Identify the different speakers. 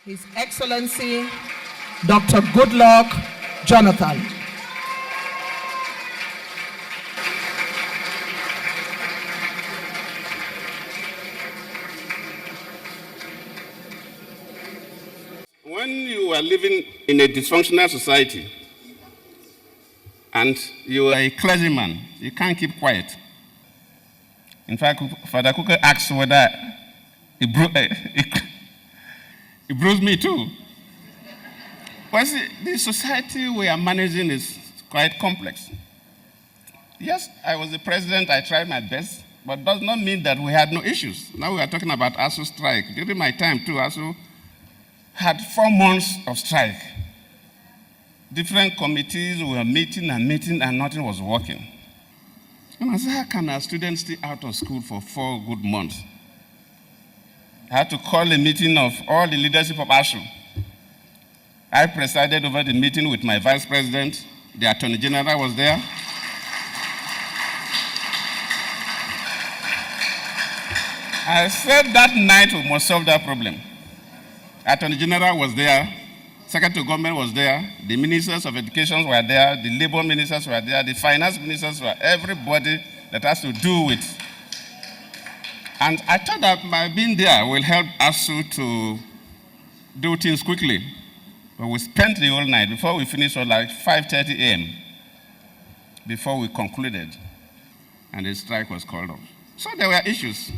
Speaker 1: His Excellency, Dr. Goodluck Jonathan.
Speaker 2: When you are living in a dysfunctional society and you are a clergyman, you can't keep quiet. In fact, Father Cooker asked whether it bruised me too. But see, the society we are managing is quite complex. Yes, I was the president, I tried my best, but does not mean that we had no issues. Now we are talking about ASUU strike. During my time too, ASUU had 4 months of strike. Different committees were meeting and nothing was working. And I said, how can our students stay out of school for 4 good months? I had to call a meeting of all the leadership of ASUU. I presided over the meeting with my vice president. The Attorney General was there. I said that night we must solve that problem. Attorney General was there, Secretary of Government was there, the ministers of education were there, the labor ministers were there, the finance ministers were, everybody that has to do with. And I thought that my being there will help ASUU to do things quickly. But we spent the whole night. Before we finished, it was like 5:30 a.m. before we concluded. And the strike was called off. So there were issues.